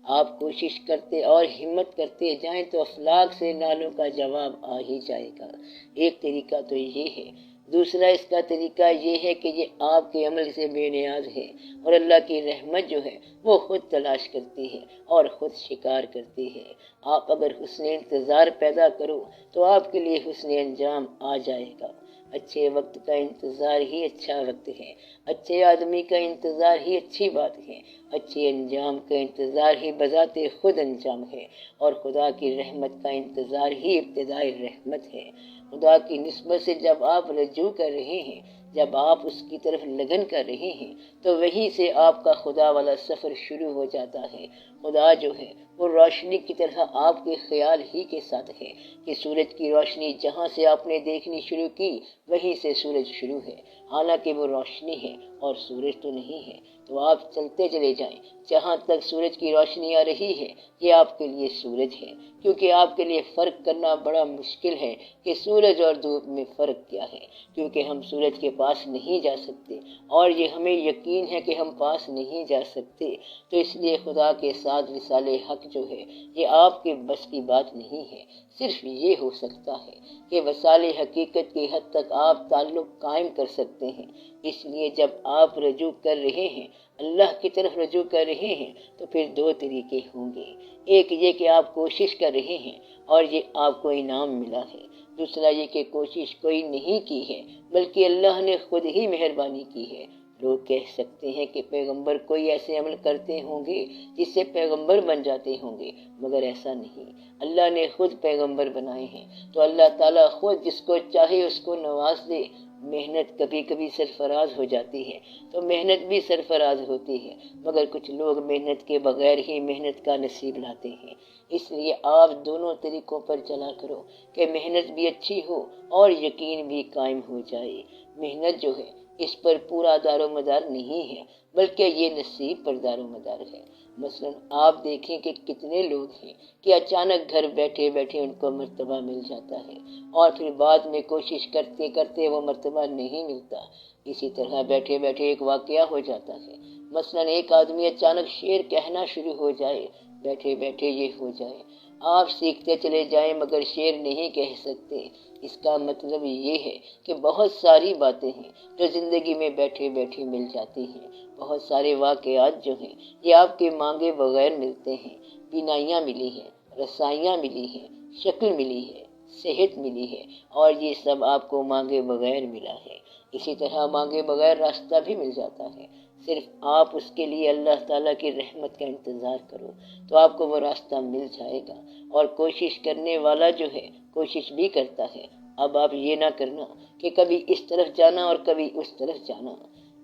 آپ کوشش کرتے اور ہمت کرتے جائیں تو افلاک سے نالوں کا جواب آ ہی جائے گا۔ ایک طریقہ تو یہ ہے۔ دوسرا اس کا طریقہ یہ ہے کہ یہ آپ کے عمل سے بے نیاز ہے، اور اللہ کی رحمت جو ہے وہ خود تلاش کرتی ہے اور خود شکار کرتی ہے۔ آپ اگر حسن انتظار پیدا کرو تو آپ کے لیے حسن انجام آ جائے گا۔ اچھے وقت کا انتظار ہی اچھا وقت ہے، اچھے آدمی کا انتظار ہی اچھی بات ہے، اچھے انجام کا انتظار ہی بذات خود انجام ہے، اور خدا کی رحمت کا انتظار ہی ابتدائی رحمت ہے۔ خدا کی نسبت سے جب آپ رجوع کر رہے ہیں، جب آپ اس کی طرف لگن کر رہے ہیں، تو وہیں سے آپ کا خدا والا سفر شروع ہو جاتا ہے۔ خدا جو ہے وہ روشنی کی طرح آپ کے خیال ہی کے ساتھ ہے کہ سورج کی روشنی جہاں سے آپ نے دیکھنی شروع کی وہیں سے سورج شروع ہے، حالانکہ وہ روشنی ہے اور سورج تو نہیں ہے۔ تو آپ چلتے چلے جائیں، جہاں تک سورج کی روشنی آ رہی ہے یہ آپ کے لیے سورج ہے، کیونکہ آپ کے لیے فرق کرنا بڑا مشکل ہے کہ سورج اور دھوپ میں فرق کیا ہے، کیونکہ ہم سورج کے پاس نہیں جا سکتے، اور یہ ہمیں یقین ہے کہ ہم پاس نہیں جا سکتے۔ تو اس لیے خدا کے ساتھ وصال حق جو ہے یہ آپ کے بس کی بات نہیں ہے۔ صرف یہ ہو سکتا ہے کہ وصال حقیقت کی حد تک آپ تعلق قائم کر سکتے ہیں۔ اس لیے جب آپ رجوع کر رہے ہیں، اللہ کی طرف رجوع کر رہے ہیں، تو پھر دو طریقے ہوں گے۔ ایک یہ کہ آپ کوشش کر رہے ہیں اور یہ آپ کو انعام ملا ہے۔ دوسرا یہ کہ کوشش کوئی نہیں کی ہے بلکہ اللہ نے خود ہی مہربانی کی ہے۔ لوگ کہہ سکتے ہیں کہ پیغمبر کوئی ایسے عمل کرتے ہوں گے جس سے پیغمبر بن جاتے ہوں گے، مگر ایسا نہیں۔ اللہ نے خود پیغمبر بنائے ہیں، تو اللہ تعالیٰ خود جس کو چاہے اس کو نواز دے۔ محنت کبھی کبھی سرفراز ہو جاتی ہے تو محنت بھی سرفراز ہوتی ہے، مگر کچھ لوگ محنت کے بغیر ہی محنت کا نصیب لاتے ہیں۔ اس لیے آپ دونوں طریقوں پر چلا کرو کہ محنت بھی اچھی ہو اور یقین بھی قائم ہو جائے۔ محنت جو ہے اس پر پورا دار و مدار نہیں ہے، بلکہ یہ نصیب پر دار و مدار ہے۔ مثلا آپ دیکھیں کہ کتنے لوگ ہیں کہ اچانک گھر بیٹھے بیٹھے ان کو مرتبہ مل جاتا ہے، اور پھر بعد میں کوشش کرتے کرتے وہ مرتبہ نہیں ملتا۔ اسی طرح بیٹھے بیٹھے ایک واقعہ ہو جاتا ہے۔ مثلا ایک آدمی اچانک شعر کہنا شروع ہو جائے، بیٹھے بیٹھے یہ ہو جائے، آپ سیکھتے چلے جائیں مگر شعر نہیں کہہ سکتے۔ اس کا مطلب یہ ہے کہ بہت ساری باتیں ہیں جو زندگی میں بیٹھے بیٹھے مل جاتی ہیں۔ بہت سارے واقعات جو ہیں یہ آپ کے مانگے بغیر ملتے ہیں۔ بینائیاں ملی ہیں، رسائیاں ملی ہیں، شکل ملی ہے، صحت ملی ہے، اور یہ سب آپ کو مانگے بغیر ملا ہے۔ اسی طرح مانگے بغیر راستہ بھی مل جاتا ہے۔ صرف آپ اس کے لیے اللہ تعالیٰ کی رحمت کا انتظار کرو تو آپ کو وہ راستہ مل جائے گا۔ اور کوشش کرنے والا جو ہے کوشش بھی کرتا ہے۔ اب آپ یہ نہ کرنا کہ کبھی اس طرف جانا اور کبھی اس طرف جانا،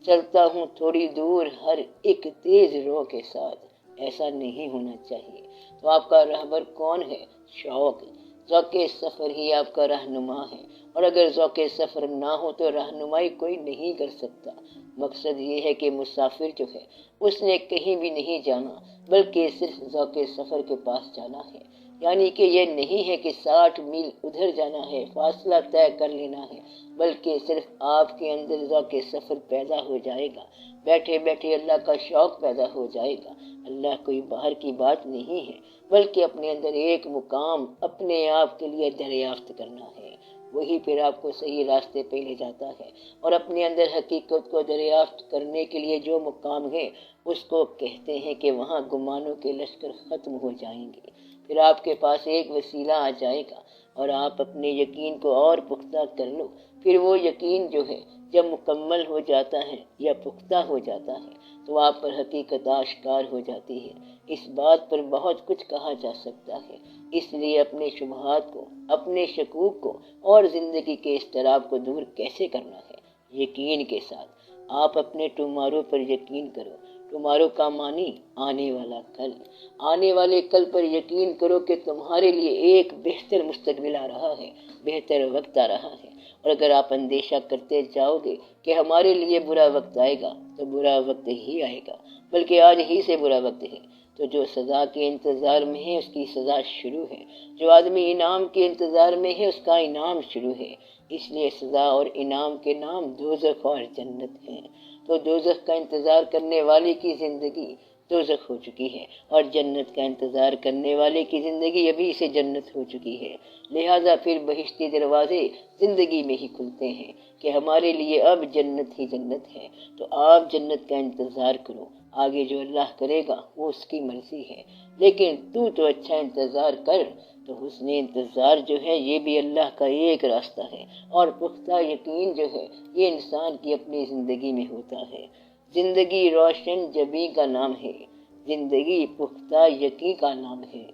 چلتا ہوں تھوڑی دور ہر ایک تیز رو کے ساتھ، ایسا نہیں ہونا چاہیے۔ تو آپ کا رہبر کون ہے؟ شوق، ذوق سفر ہی آپ کا رہنما ہے، اور اگر ذوق سفر نہ ہو تو رہنمائی کوئی نہیں کر سکتا۔ مقصد یہ ہے کہ مسافر جو ہے اس نے کہیں بھی نہیں جانا بلکہ صرف ذوق سفر کے پاس جانا ہے۔ یعنی کہ یہ نہیں ہے کہ 60 میل ادھر جانا ہے، فاصلہ طے کر لینا ہے، بلکہ صرف آپ کے اندر ذوق سفر پیدا ہو جائے گا، بیٹھے بیٹھے اللہ کا شوق پیدا ہو جائے گا۔ اللہ کوئی باہر کی بات نہیں ہے، بلکہ اپنے اندر ایک مقام اپنے آپ کے لیے دریافت کرنا ہے، وہی پھر آپ کو صحیح راستے پہ لے جاتا ہے۔ اور اپنے اندر حقیقت کو دریافت کرنے کے لیے جو مقام ہے اس کو کہتے ہیں کہ وہاں گمانوں کے لشکر ختم ہو جائیں گے۔ پھر آپ کے پاس ایک وسیلہ آ جائے گا اور آپ اپنے یقین کو اور پختہ کر لو۔ پھر وہ یقین جو ہے جب مکمل ہو جاتا ہے یا پختہ ہو جاتا ہے تو آپ پر حقیقت آشکار ہو جاتی ہے۔ اس بات پر بہت کچھ کہا جا سکتا ہے، اس لیے اپنے شبہات کو، اپنے شکوک کو اور زندگی کے اضطراب کو دور کیسے کرنا ہے؟ یقین کے ساتھ۔ آپ اپنے ٹمارو پر یقین کرو۔ ٹمارو کا معنی آنے والا کل۔ آنے والے کل پر یقین کرو کہ تمہارے لیے ایک بہتر مستقبل آ رہا ہے، بہتر وقت آ رہا ہے۔ اور اگر آپ اندیشہ کرتے جاؤ گے کہ ہمارے لیے برا وقت آئے گا تو برا وقت ہی آئے گا، بلکہ آج ہی سے برا وقت ہے۔ تو جو سزا کے انتظار میں ہے اس کی سزا شروع ہے، جو آدمی انعام کے انتظار میں ہے اس کا انعام شروع ہے۔ اس لیے سزا اور انعام کے نام دوزخ اور جنت ہیں۔ تو دوزخ کا انتظار کرنے والے کی زندگی دوزخ ہو چکی ہے، اور جنت کا انتظار کرنے والے کی زندگی ابھی سے جنت ہو چکی ہے۔ لہٰذا پھر بہشتی دروازے زندگی میں ہی کھلتے ہیں کہ ہمارے لیے اب جنت ہی جنت ہے۔ تو آپ جنت کا انتظار کرو، آگے جو اللہ کرے گا وہ اس کی مرضی ہے، لیکن تو اچھا انتظار کر۔ تو حسن انتظار جو ہے یہ بھی اللہ کا ایک راستہ ہے، اور پختہ یقین جو ہے یہ انسان کی اپنی زندگی میں ہوتا ہے۔ زندگی روشن جبیں کا نام ہے، زندگی پختہ یقین کا نام ہے۔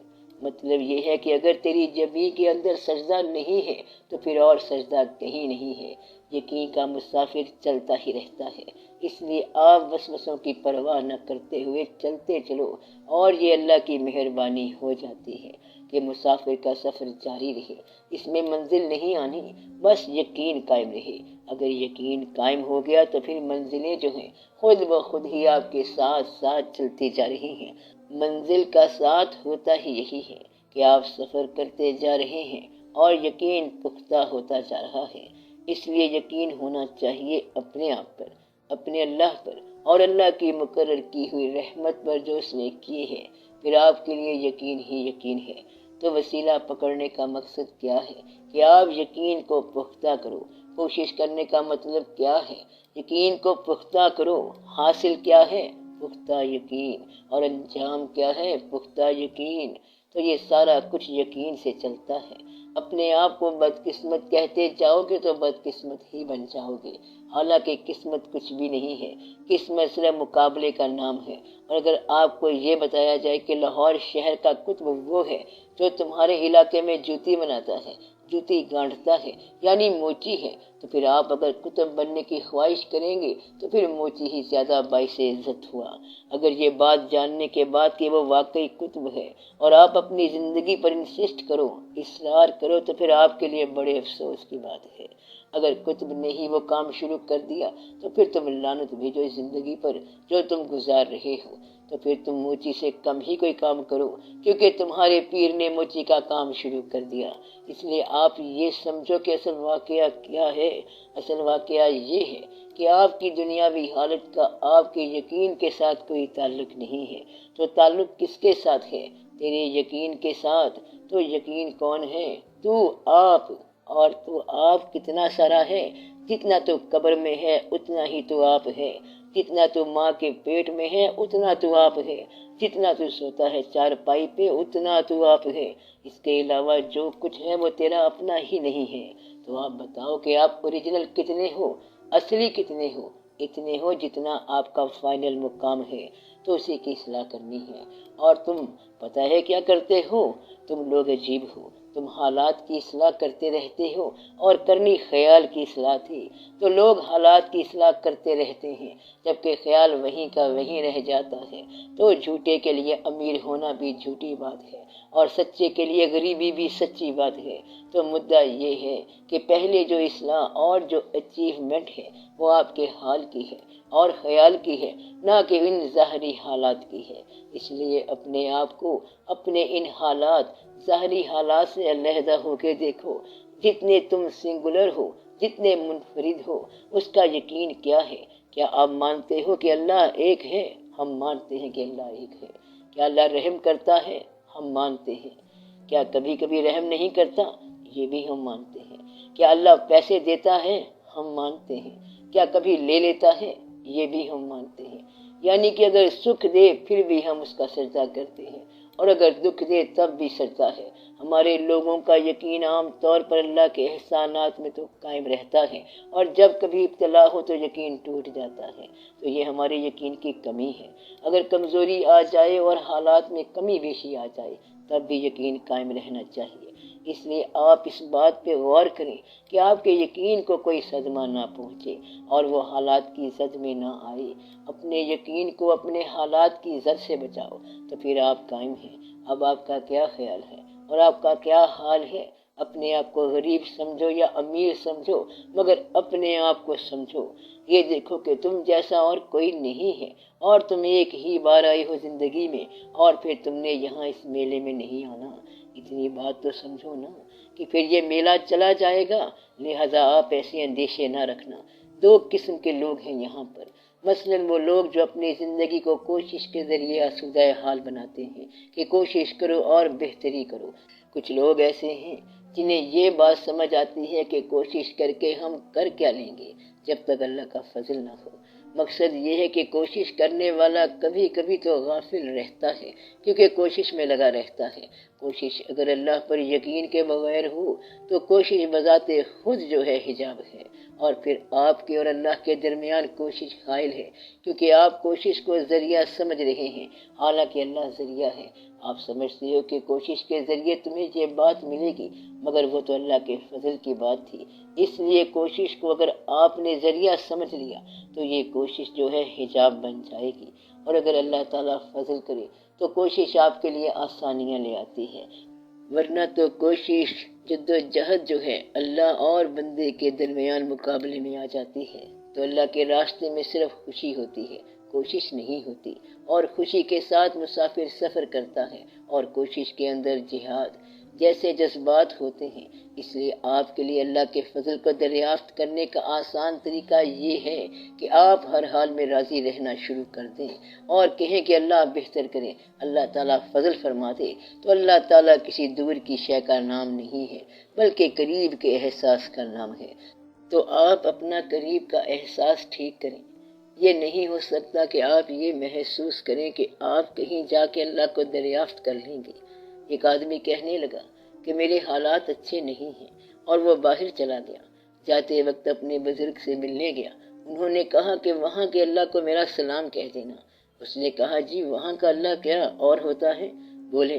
مطلب یہ ہے کہ اگر تیری جبیں کے اندر سجدہ نہیں ہے تو پھر اور سجدہ کہیں نہیں ہے۔ یقین کا مسافر چلتا ہی رہتا ہے، اس لیے آپ وسوسوں کی پرواہ نہ کرتے ہوئے چلتے چلو، اور یہ اللہ کی مہربانی ہو جاتی ہے کہ مسافر کا سفر جاری رہے، اس میں منزل نہیں آنی، بس یقین قائم رہے۔ اگر یقین قائم ہو گیا تو پھر منزلیں جو ہیں خود بخود ہی آپ کے ساتھ ساتھ چلتی جا رہی ہیں۔ منزل کا ساتھ ہوتا ہی یہی ہے کہ آپ سفر کرتے جا رہے ہیں اور یقین پختہ ہوتا جا رہا ہے۔ اس لیے یقین ہونا چاہیے اپنے آپ پر، اپنے اللہ پر، اور اللہ کی مقرر کی ہوئی رحمت پر جو اس نے کی ہے، پھر آپ کے لیے یقین ہی یقین ہے۔ تو وسیلہ پکڑنے کا مقصد کیا ہے کہ آپ یقین کو پختہ کرو۔ کوشش کرنے کا مطلب کیا ہے؟ یقین کو پختہ کرو۔ حاصل کیا ہے؟ پختہ یقین۔ اور انجام کیا ہے؟ پختہ یقین۔ تو یہ سارا کچھ یقین سے چلتا ہے۔ اپنے آپ کو بدقسمت کہتے جاؤ گے تو بدقسمت ہی بن جاؤ گے، حالانکہ قسمت کچھ بھی نہیں ہے۔ قسمت صرف مقابلے کا نام ہے۔ اور اگر آپ کو یہ بتایا جائے کہ لاہور شہر کا قطب وہ ہے جو تمہارے علاقے میں جوتی بناتا ہے، جوتی گانٹھتا ہے، یعنی موچی ہے، تو پھر آپ اگر قطب بننے کی خواہش کریں گے تو پھر موچی ہی زیادہ باعث عزت ہوا۔ اگر یہ بات جاننے کے بعد کہ وہ واقعی قطب ہے اور آپ اپنی زندگی پر انسسٹ کرو، اصرار کرو، تو پھر آپ کے لیے بڑے افسوس کی بات ہے۔ اگر قطب نے ہی وہ کام شروع کر دیا تو پھر تم لعنت بھیجو اس زندگی پر جو تم گزار رہے ہو۔ تو پھر تم موچی سے کم ہی کوئی کام کرو، کیونکہ تمہارے پیر نے موچی کا کام شروع کر دیا۔ اس لیے آپ یہ سمجھو کہ اصل واقعہ کیا ہے۔ اصل واقعہ یہ ہے کہ آپ کی دنیاوی حالت کا آپ کے یقین کے ساتھ کوئی تعلق نہیں ہے۔ تو تعلق کس کے ساتھ ہے؟ تیرے یقین کے ساتھ۔ تو یقین کون ہے؟ تو آپ۔ اور تو آپ کتنا سارا ہے؟ جتنا تو قبر میں ہے اتنا ہی تو آپ ہے، جتنا تو ماں کے پیٹ میں ہے اتنا تو آپ ہے، جتنا تو سوتا ہے چارپائی پہ اتنا تو آپ ہے۔ اس کے علاوہ جو کچھ ہے وہ تیرا اپنا ہی نہیں ہے۔ تو آپ بتاؤ کہ آپ اوریجنل کتنے ہو، اصلی کتنے ہو؟ اتنے ہو جتنا آپ کا فائنل مقام ہے، تو اسی کی اصلاح کرنی ہے۔ اور تم پتہ ہے کیا کرتے ہو؟ تم لوگ عجیب ہو، تم حالات کی اصلاح کرتے رہتے ہو، اور کرنی خیال کی اصلاح تھی، تو لوگ حالات کی اصلاح کرتے رہتے ہیں جبکہ خیال وہیں کا وہیں رہ جاتا ہے۔ تو جھوٹے کے لیے امیر ہونا بھی جھوٹی بات ہے، اور سچے کے لیے غریبی بھی سچی بات ہے۔ تو مدعا یہ ہے کہ پہلے جو اصلاح اور جو اچیومنٹ ہے وہ آپ کے حال کی ہے اور خیال کی ہے، نہ کہ ان ظاہری حالات کی ہے۔ اس لیے اپنے آپ کو اپنے ان حالات، ظاہری حالات سے علیحدہ ہو کے دیکھو۔ جتنے تم سنگولر ہو، جتنے منفرد ہو، اس کا یقین کیا ہے؟ کیا آپ مانتے ہو کہ اللہ ایک ہے؟ ہم مانتے ہیں کہ اللہ ایک ہے۔ کیا اللہ رحم کرتا ہے؟ ہم مانتے ہیں۔ کیا کبھی کبھی رحم نہیں کرتا؟ یہ بھی ہم مانتے ہیں۔ کیا اللہ پیسے دیتا ہے؟ ہم مانتے ہیں۔ کیا کبھی لے لیتا ہے؟ یہ بھی ہم مانتے ہیں۔ یعنی کہ اگر سکھ دے پھر بھی ہم اس کا سجدہ کرتے ہیں، اور اگر دکھ دے تب بھی سجدہ ہے۔ ہمارے لوگوں کا یقین عام طور پر اللہ کے احسانات میں تو قائم رہتا ہے، اور جب کبھی ابتلا ہو تو یقین ٹوٹ جاتا ہے۔ تو یہ ہمارے یقین کی کمی ہے۔ اگر کمزوری آ جائے اور حالات میں کمی بیشی آ جائے تب بھی یقین قائم رہنا چاہیے۔ اس لیے آپ اس بات پہ غور کریں کہ آپ کے یقین کو کوئی صدمہ نہ پہنچے اور وہ حالات کی زد میں نہ آئے۔ اپنے یقین کو اپنے حالات کی زد سے بچاؤ تو پھر آپ قائم ہیں۔ اب آپ کا کیا خیال ہے اور آپ کا کیا حال ہے؟ اپنے آپ کو غریب سمجھو یا امیر سمجھو، مگر اپنے آپ کو سمجھو۔ یہ دیکھو کہ تم جیسا اور کوئی نہیں ہے، اور تم ایک ہی بار آئے ہو زندگی میں، اور پھر تم نے یہاں اس میلے میں نہیں آنا۔ اتنی بات تو سمجھو نا کہ پھر یہ میلہ چلا جائے گا، لہذا آپ ایسے اندیشے نہ رکھنا۔ دو قسم کے لوگ ہیں یہاں پر، مثلاً وہ لوگ جو اپنی زندگی کو کوشش کے ذریعے آسودہ حال بناتے ہیں کہ کوشش کرو اور بہتری کرو۔ کچھ لوگ ایسے ہیں جنہیں یہ بات سمجھ آتی ہے کہ کوشش کر کے ہم کر کیا لیں گے جب تک اللہ کا فضل نہ ہو۔ مقصد یہ ہے کہ کوشش کرنے والا کبھی کبھی تو غافل رہتا ہے، کیونکہ کوشش میں لگا رہتا ہے۔ کوشش اگر اللہ پر یقین کے بغیر ہو تو کوشش بذات خود جو ہے حجاب ہے، اور پھر آپ کے اور اللہ کے درمیان کوشش حائل ہے، کیونکہ آپ کوشش کو ذریعہ سمجھ رہے ہیں، حالانکہ اللہ ذریعہ ہے۔ آپ سمجھتے ہو کہ کوشش کے ذریعے تمہیں یہ بات ملے گی، مگر وہ تو اللہ کے فضل کی بات تھی۔ اس لیے کوشش کو اگر آپ نے ذریعہ سمجھ لیا تو یہ کوشش جو ہے حجاب بن جائے گی، اور اگر اللہ تعالیٰ فضل کرے تو کوشش آپ کے لیے آسانیاں لے آتی ہے، ورنہ تو کوشش جد و جہد جو ہے اللہ اور بندے کے درمیان مقابلے میں آ جاتی ہے، تو اللہ کے راستے میں صرف خوشی ہوتی ہے، کوشش نہیں ہوتی، اور خوشی کے ساتھ مسافر سفر کرتا ہے، اور کوشش کے اندر جہاد جیسے جذبات ہوتے ہیں۔ اس لیے آپ کے لیے اللہ کے فضل کو دریافت کرنے کا آسان طریقہ یہ ہے کہ آپ ہر حال میں راضی رہنا شروع کر دیں اور کہیں کہ اللہ بہتر کرے، اللہ تعالیٰ فضل فرما دے۔ تو اللہ تعالیٰ کسی دور کی شے کا نام نہیں ہے، بلکہ قریب کے احساس کا نام ہے۔ تو آپ اپنا قریب کا احساس ٹھیک کریں۔ یہ نہیں ہو سکتا کہ آپ یہ محسوس کریں کہ آپ کہیں جا کے اللہ کو دریافت کر لیں گے۔ ایک آدمی کہنے لگا کہ میرے حالات اچھے نہیں ہیں، اور وہ باہر چلا گیا۔ جاتے وقت اپنے بزرگ سے ملنے گیا۔ انہوں نے کہا کہ وہاں کے اللہ کو میرا سلام کہہ دینا۔ اس نے کہا جی وہاں کا اللہ کیا اور ہوتا ہے؟ بولے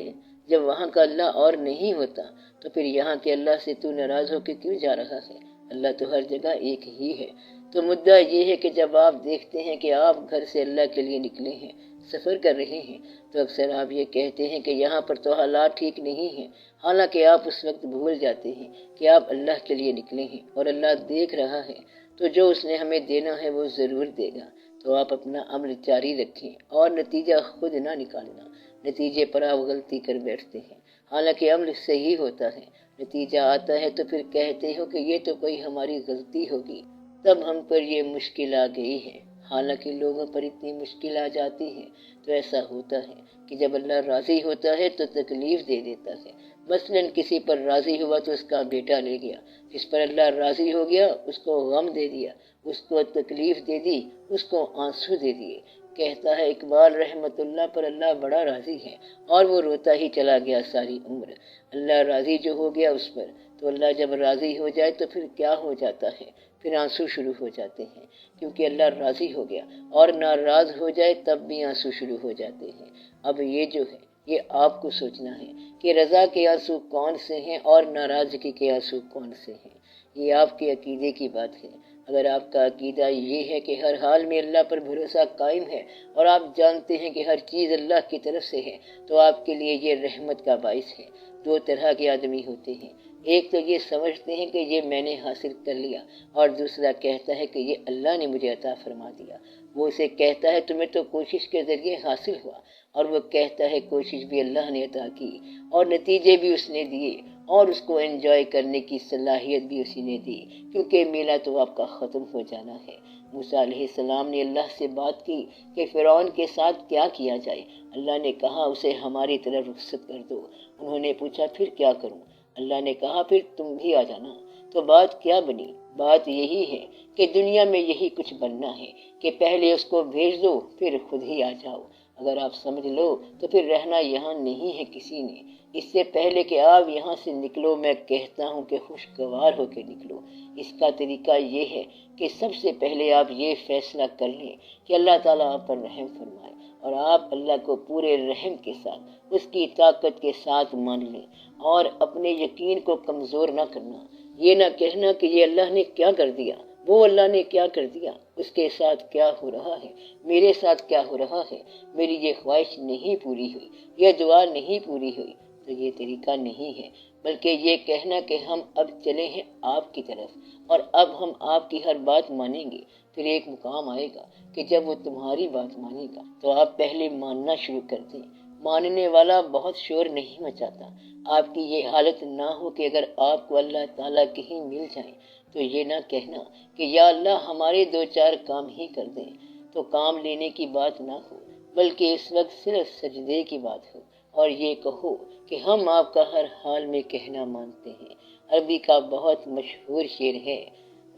جب وہاں کا اللہ اور نہیں ہوتا تو پھر یہاں کے اللہ سے تو ناراض ہو کے کیوں جا رہا ہے؟ اللہ تو ہر جگہ ایک ہی ہے۔ تو مدعا یہ ہے کہ جب آپ دیکھتے ہیں کہ آپ گھر سے اللہ کے لیے نکلے ہیں، سفر کر رہے ہیں، تو اکثر آپ یہ کہتے ہیں کہ یہاں پر تو حالات ٹھیک نہیں ہیں، حالانکہ آپ اس وقت بھول جاتے ہیں کہ آپ اللہ کے لیے نکلے ہیں اور اللہ دیکھ رہا ہے، تو جو اس نے ہمیں دینا ہے وہ ضرور دے گا۔ تو آپ اپنا عمل جاری رکھیں اور نتیجہ خود نہ نکالنا۔ نتیجے پر آپ غلطی کر بیٹھتے ہیں، حالانکہ عمل صحیح ہوتا ہے۔ نتیجہ آتا ہے تو پھر کہتے ہو کہ یہ تو کوئی ہماری غلطی ہوگی، تب ہم پر یہ مشکل آ گئی ہے۔ حالانکہ لوگوں پر اتنی مشکل آ جاتی ہے تو ایسا ہوتا ہے کہ جب اللہ راضی ہوتا ہے تو تکلیف دے دیتا ہے۔ مثلاً کسی پر راضی ہوا تو اس کا بیٹا لے گیا، جس پر اللہ راضی ہو گیا اس کو غم دے دیا، اس کو تکلیف دے دی، اس کو آنسو دے دیے۔ کہتا ہے اقبال رحمت اللہ پر اللہ بڑا راضی ہے، اور وہ روتا ہی چلا گیا ساری عمر۔ اللہ راضی جو ہو گیا اس پر، تو اللہ جب راضی ہو جائے تو پھر کیا ہو جاتا ہے؟ پھر آنسو شروع ہو جاتے ہیں، کیونکہ اللہ راضی ہو گیا، اور ناراض ہو جائے تب بھی آنسو شروع ہو جاتے ہیں۔ اب یہ جو ہے یہ آپ کو سوچنا ہے کہ رضا کے آنسو کون سے ہیں اور ناراضگی کے آنسو کون سے ہیں۔ یہ آپ کے عقیدے کی بات ہے۔ اگر آپ کا عقیدہ یہ ہے کہ ہر حال میں اللہ پر بھروسہ قائم ہے اور آپ جانتے ہیں کہ ہر چیز اللہ کی طرف سے ہے، تو آپ کے لیے یہ رحمت کا باعث ہے۔ دو طرح کے آدمی ہوتے ہیں، ایک تو یہ سمجھتے ہیں کہ یہ میں نے حاصل کر لیا، اور دوسرا کہتا ہے کہ یہ اللہ نے مجھے عطا فرما دیا۔ وہ اسے کہتا ہے تمہیں تو کوشش کے ذریعے حاصل ہوا، اور وہ کہتا ہے کوشش بھی اللہ نے عطا کی اور نتیجے بھی اس نے دیے، اور اس کو انجوائے کرنے کی صلاحیت بھی اسی نے دی، کیونکہ میلہ تو آپ کا ختم ہو جانا ہے۔ موسیٰ علیہ السلام نے اللہ سے بات کی کہ فرعون کے ساتھ کیا کیا جائے۔ اللہ نے کہا اسے ہماری طرف رخصت کر دو۔ انہوں نے پوچھا پھر کیا کروں؟ اللہ نے کہا پھر تم بھی آ جانا۔ تو بات کیا بنی؟ بات یہی ہے کہ دنیا میں یہی کچھ بننا ہے کہ پہلے اس کو بھیج دو پھر خود ہی آ جاؤ۔ اگر آپ سمجھ لو تو پھر رہنا یہاں نہیں ہے کسی نے۔ اس سے پہلے کہ آپ یہاں سے نکلو میں کہتا ہوں کہ خوشگوار ہو کے نکلو۔ اس کا طریقہ یہ ہے کہ سب سے پہلے آپ یہ فیصلہ کر لیں کہ اللہ تعالیٰ آپ پر رحم فرمائے، اور آپ اللہ کو پورے رحم کے ساتھ اس کی طاقت کے ساتھ مان لیں، اور اپنے یقین کو کمزور نہ کرنا۔ یہ نہ کہنا کہ یہ اللہ نے کیا کر دیا، وہ اللہ نے کیا کر دیا، اس کے ساتھ کیا ہو رہا ہے، میرے ساتھ کیا ہو رہا ہے، میری یہ خواہش نہیں پوری ہوئی، یہ دعا نہیں پوری ہوئی۔ تو یہ طریقہ نہیں ہے، بلکہ یہ کہنا کہ ہم اب چلے ہیں آپ کی طرف، اور اب ہم آپ کی ہر بات مانیں گے۔ پھر ایک مقام آئے گا کہ جب وہ تمہاری بات مانے گا تو آپ پہلے ماننا شروع کر دیں۔ ماننے والا بہت شور نہیں مچاتا۔ آپ کی یہ حالت نہ ہو کہ اگر آپ کو اللہ تعالیٰ کہیں مل جائیں تو یہ نہ کہنا کہ یا اللہ ہمارے دو چار کام ہی کر دیں، تو کام لینے کی بات نہ ہو، بلکہ اس وقت صرف سجدے کی بات ہو اور یہ کہو کہ ہم آپ کا ہر حال میں کہنا مانتے ہیں۔ عربی کا بہت مشہور شعر ہے،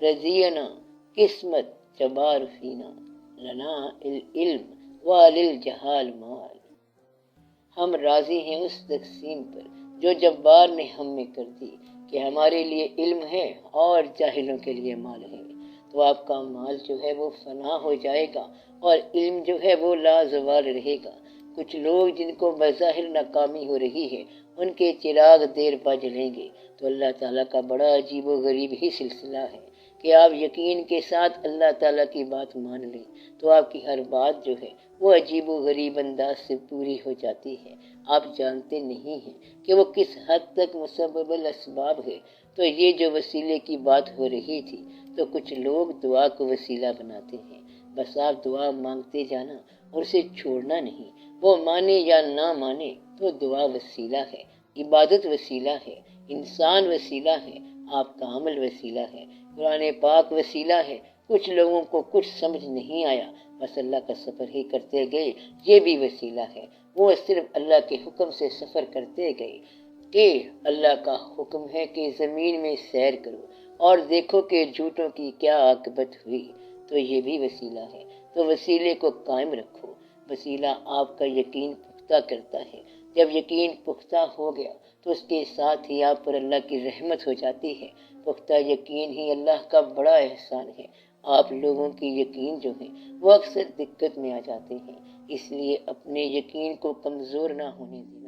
رضینا قسمت جبار فینا، لنا العلم وللجہال مال۔ ہم راضی ہیں اس تقسیم پر جو جبار نے ہم میں کر دی کہ ہمارے لیے علم ہے اور جاہلوں کے لیے مال ہے۔ تو آپ کا مال جو ہے وہ فنا ہو جائے گا اور علم جو ہے وہ لازوال رہے گا۔ کچھ لوگ جن کو بظاہر ناکامی ہو رہی ہے ان کے چراغ دیر پا جلیں گے۔ تو اللہ تعالیٰ کا بڑا عجیب و غریب ہی سلسلہ ہے کہ آپ یقین کے ساتھ اللہ تعالیٰ کی بات مان لیں تو آپ کی ہر بات جو ہے وہ عجیب و غریب انداز سے پوری ہو جاتی ہے۔ آپ جانتے نہیں ہیں کہ وہ کس حد تک مسبب الاسباب ہے۔ تو یہ جو وسیلے کی بات ہو رہی تھی، تو کچھ لوگ دعا کو وسیلہ بناتے ہیں۔ بس آپ دعا مانگتے جانا اور اسے چھوڑنا نہیں۔ وہ مانے یا نہ مانے تو دعا وسیلہ ہے، عبادت وسیلہ ہے، انسان وسیلہ ہے، آپ کا عمل وسیلہ ہے، قرآن پاک وسیلہ ہے۔ کچھ لوگوں کو کچھ سمجھ نہیں آیا، بس اللہ کا سفر ہی کرتے گئے، یہ بھی وسیلہ ہے۔ وہ صرف اللہ کے حکم سے سفر کرتے گئے کہ اللہ کا حکم ہے کہ زمین میں سیر کرو اور دیکھو کہ جھوٹوں کی کیا عاقبت ہوئی، تو یہ بھی وسیلہ ہے۔ تو وسیلے کو قائم رکھو۔ وسیلہ آپ کا یقین پختہ کرتا ہے۔ جب یقین پختہ ہو گیا تو اس کے ساتھ ہی آپ پر اللہ کی رحمت ہو جاتی ہے۔ پختہ یقین ہی اللہ کا بڑا احسان ہے۔ آپ لوگوں کی یقین جو ہے وہ اکثر دقت میں آ جاتے ہیں، اس لیے اپنے یقین کو کمزور نہ ہونے دیں۔